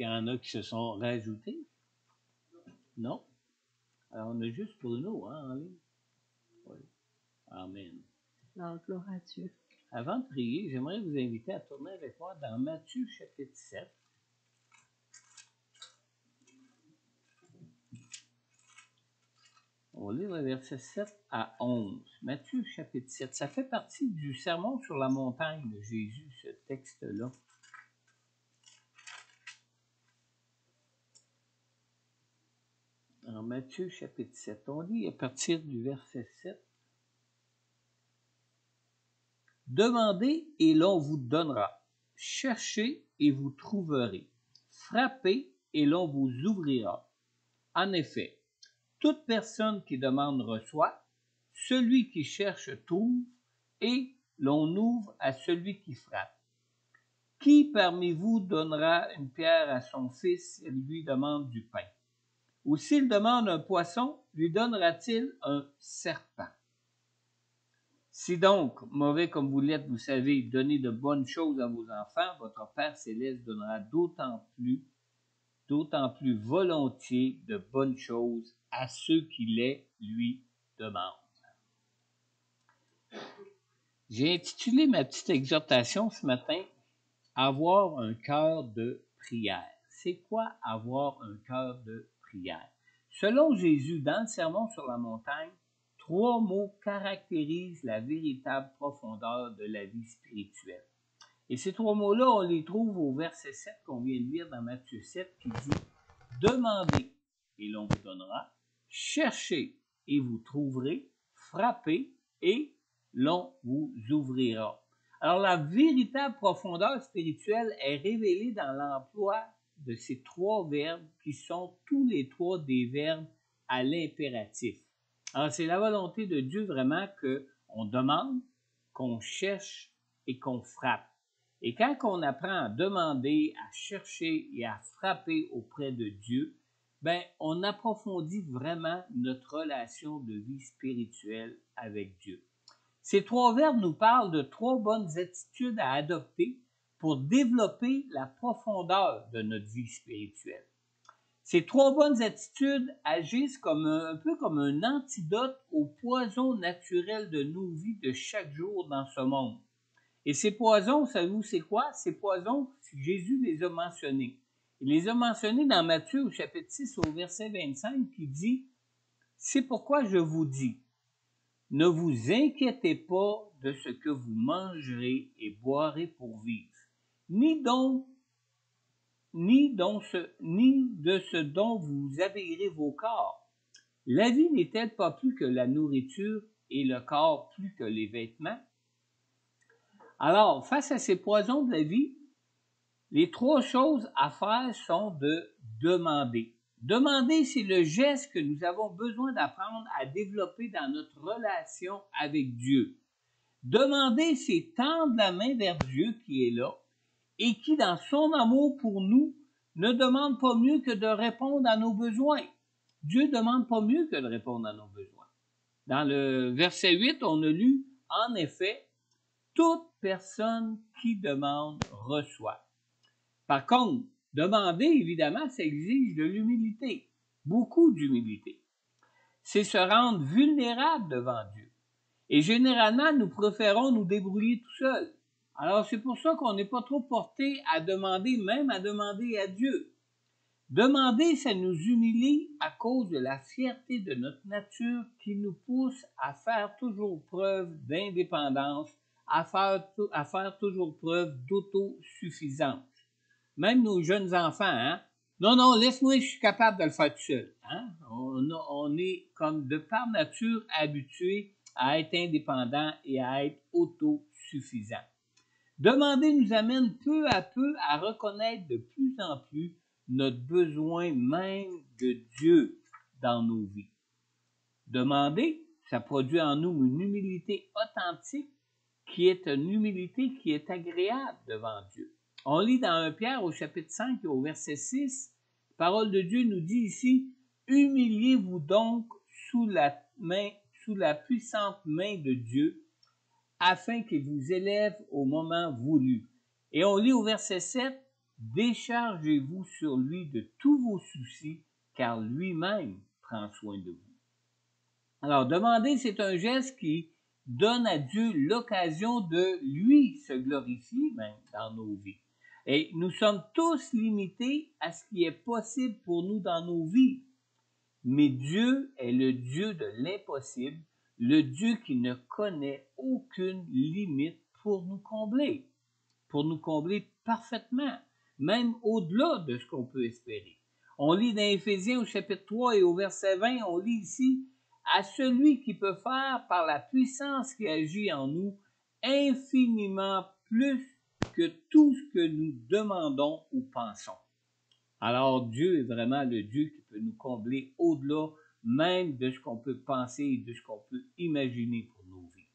qu'il y en a qui se sont rajoutés? Non? Alors, on a juste Bruno, en ligne. Oui. Amen. Alors, gloire à Dieu. Avant de prier, j'aimerais vous inviter à tourner avec moi dans Matthieu chapitre 7. On lit le verset 7 à 11. Matthieu chapitre 7. Ça fait partie du sermon sur la montagne de Jésus, ce texte-là. En Matthieu chapitre 7, on lit à partir du verset 7. Demandez et l'on vous donnera. Cherchez et vous trouverez. Frappez et l'on vous ouvrira. En effet, toute personne qui demande reçoit, celui qui cherche trouve, et l'on ouvre à celui qui frappe. Qui parmi vous donnera une pierre à son fils et lui demande du pain? Ou s'il demande un poisson, lui donnera-t-il un serpent? Si donc, mauvais comme vous l'êtes, vous savez donner de bonnes choses à vos enfants, votre Père céleste donnera d'autant plus volontiers de bonnes choses à ceux qui les lui demandent. J'ai intitulé ma petite exhortation ce matin « Avoir un cœur de prière ». C'est quoi avoir un cœur de prière? Selon Jésus, dans le Sermon sur la montagne, 3 mots caractérisent la véritable profondeur de la vie spirituelle. Et ces 3 mots-là, on les trouve au verset 7 qu'on vient de lire dans Matthieu 7 qui dit « Demandez et l'on vous donnera, cherchez et vous trouverez, frappez et l'on vous ouvrira. » Alors la véritable profondeur spirituelle est révélée dans l'emploi de ces 3 verbes qui sont tous les 3 des verbes à l'impératif. Alors c'est la volonté de Dieu vraiment qu'on demande, qu'on cherche et qu'on frappe. Et quand on apprend à demander, à chercher et à frapper auprès de Dieu, on approfondit vraiment notre relation de vie spirituelle avec Dieu. Ces 3 verbes nous parlent de 3 bonnes attitudes à adopter pour développer la profondeur de notre vie spirituelle. Ces 3 bonnes attitudes agissent un peu comme un antidote au poison naturel de nos vies de chaque jour dans ce monde. Et ces poisons, savez-vous c'est quoi? Ces poisons, Jésus les a mentionnés. Il les a mentionnés dans Matthieu au chapitre 6 au verset 25 qui dit « C'est pourquoi je vous dis, ne vous inquiétez pas de ce que vous mangerez et boirez pour vivre, ni de ce dont vous habillerez vos corps. La vie n'est-elle pas plus que la nourriture et le corps plus que les vêtements? » Alors, face à ces poisons de la vie, les 3 choses à faire sont de demander. Demander, c'est le geste que nous avons besoin d'apprendre à développer dans notre relation avec Dieu. Demander, c'est tendre la main vers Dieu qui est là et qui, dans son amour pour nous, ne demande pas mieux que de répondre à nos besoins. Dieu ne demande pas mieux que de répondre à nos besoins. Dans le verset 8, on a lu, en effet, toute personne qui demande reçoit. Par contre, demander, évidemment, ça exige de l'humilité, beaucoup d'humilité. C'est se rendre vulnérable devant Dieu. Et généralement, nous préférons nous débrouiller tout seuls. Alors, c'est pour ça qu'on n'est pas trop porté à demander, même à demander à Dieu. Demander, ça nous humilie à cause de la fierté de notre nature qui nous pousse à faire toujours preuve d'indépendance, à faire toujours preuve d'autosuffisance. Même nos jeunes enfants, non, laisse-moi, je suis capable de le faire tout seul. On est comme de par nature habitué à être indépendant et à être autosuffisant. Demander nous amène peu à peu à reconnaître de plus en plus notre besoin même de Dieu dans nos vies. Demander, ça produit en nous une humilité authentique qui est une humilité qui est agréable devant Dieu. On lit dans 1 Pierre au chapitre 5 et au verset 6, la parole de Dieu nous dit ici « Humiliez-vous donc sous la puissante main de Dieu, afin qu'il vous élève au moment voulu. » Et on lit au verset 7 « déchargez-vous sur lui de tous vos soucis, car lui-même prend soin de vous. Alors, demander, c'est un geste qui donne à Dieu l'occasion de lui se glorifier même dans nos vies. Et nous sommes tous limités à ce qui est possible pour nous dans nos vies. Mais Dieu est le Dieu de l'impossible, le Dieu qui ne connaît aucune limite pour nous combler parfaitement, même au-delà de ce qu'on peut espérer. On lit dans Éphésiens au chapitre 3 et au verset 20, on lit ici, « À celui qui peut faire par la puissance qui agit en nous infiniment plus que tout ce que nous demandons ou pensons. » Alors Dieu est vraiment le Dieu qui peut nous combler au-delà même de ce qu'on peut penser et de ce qu'on peut imaginer pour nos vies.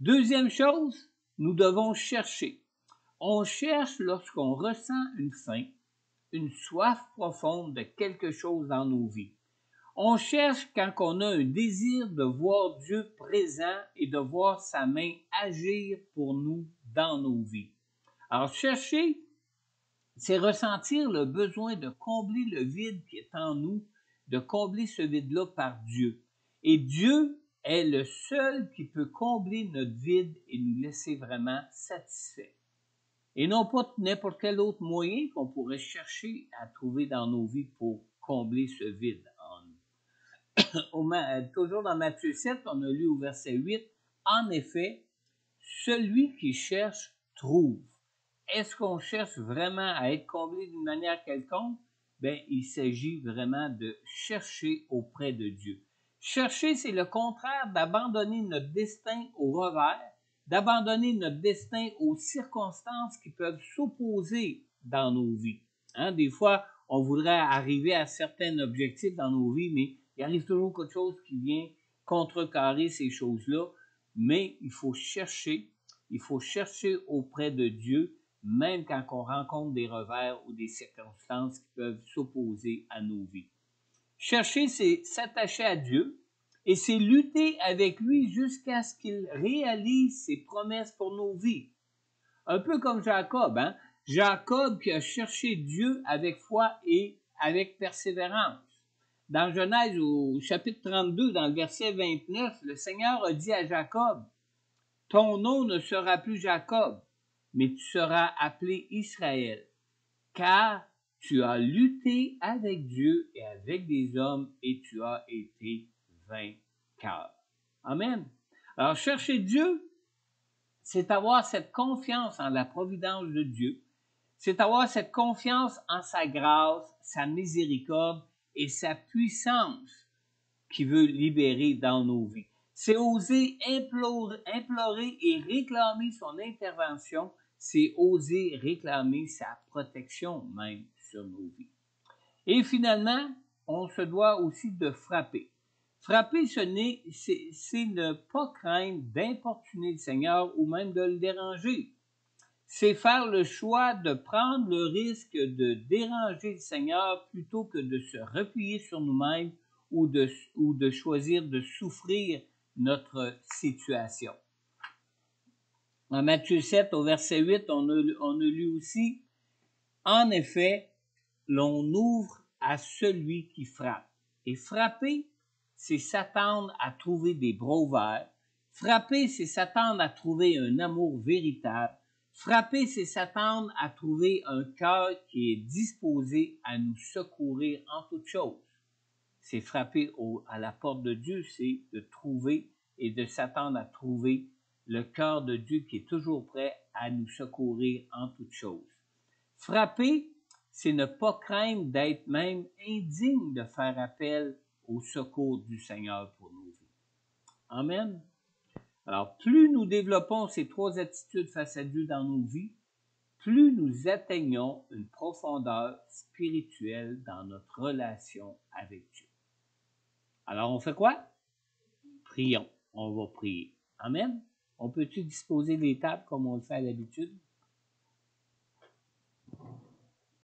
Deuxième chose, nous devons chercher. On cherche lorsqu'on ressent une faim, une soif profonde de quelque chose dans nos vies. On cherche quand on a un désir de voir Dieu présent et de voir sa main agir pour nous dans nos vies. Alors, chercher, c'est ressentir le besoin de combler le vide qui est en nous, de combler ce vide-là par Dieu. Et Dieu est le seul qui peut combler notre vide et nous laisser vraiment satisfaits. Et non pas n'importe quel autre moyen qu'on pourrait chercher à trouver dans nos vies pour combler ce vide en nous. Toujours dans Matthieu 7, on a lu au verset 8, « En effet, celui qui cherche trouve. » Est-ce qu'on cherche vraiment à être comblé d'une manière quelconque? Bien, il s'agit vraiment de chercher auprès de Dieu. Chercher, c'est le contraire d'abandonner notre destin au revers, d'abandonner notre destin aux circonstances qui peuvent s'opposer dans nos vies. Des fois, on voudrait arriver à certains objectifs dans nos vies, mais il arrive toujours quelque chose qui vient contrecarrer ces choses-là. Mais il faut chercher auprès de Dieu, même quand on rencontre des revers ou des circonstances qui peuvent s'opposer à nos vies. Chercher, c'est s'attacher à Dieu et c'est lutter avec lui jusqu'à ce qu'il réalise ses promesses pour nos vies. Un peu comme Jacob, Jacob qui a cherché Dieu avec foi et avec persévérance. Dans Genèse au chapitre 32, dans le verset 29, le Seigneur a dit à Jacob, « Ton nom ne sera plus Jacob, mais tu seras appelé Israël, car tu as lutté avec Dieu et avec des hommes et tu as été vainqueur. » Amen. Alors, chercher Dieu, c'est avoir cette confiance en la providence de Dieu, c'est avoir cette confiance en sa grâce, sa miséricorde et sa puissance qui veut libérer dans nos vies. C'est oser implorer et réclamer son intervention, c'est oser réclamer sa protection même sur nos vies. Et finalement, on se doit aussi de frapper. Frapper, c'est ne pas craindre d'importuner le Seigneur ou même de le déranger. C'est faire le choix de prendre le risque de déranger le Seigneur plutôt que de se replier sur nous-mêmes ou de choisir de souffrir notre situation. En Matthieu 7, au verset 8, on a lu aussi, « En effet, l'on ouvre à celui qui frappe. » Et frapper, c'est s'attendre à trouver des bras ouverts. Frapper, c'est s'attendre à trouver un amour véritable. Frapper, c'est s'attendre à trouver un cœur qui est disposé à nous secourir en toutes choses. C'est frapper à la porte de Dieu, c'est de trouver et de s'attendre à trouver le cœur de Dieu qui est toujours prêt à nous secourir en toutes choses. Frapper, c'est ne pas craindre d'être même indigne de faire appel au secours du Seigneur pour nos vies. Amen. Alors, plus nous développons ces trois attitudes face à Dieu dans nos vies, plus nous atteignons une profondeur spirituelle dans notre relation avec Dieu. Alors, on fait quoi? Prions. On va prier. Amen. On peut-tu disposer les tables comme on le fait à l'habitude?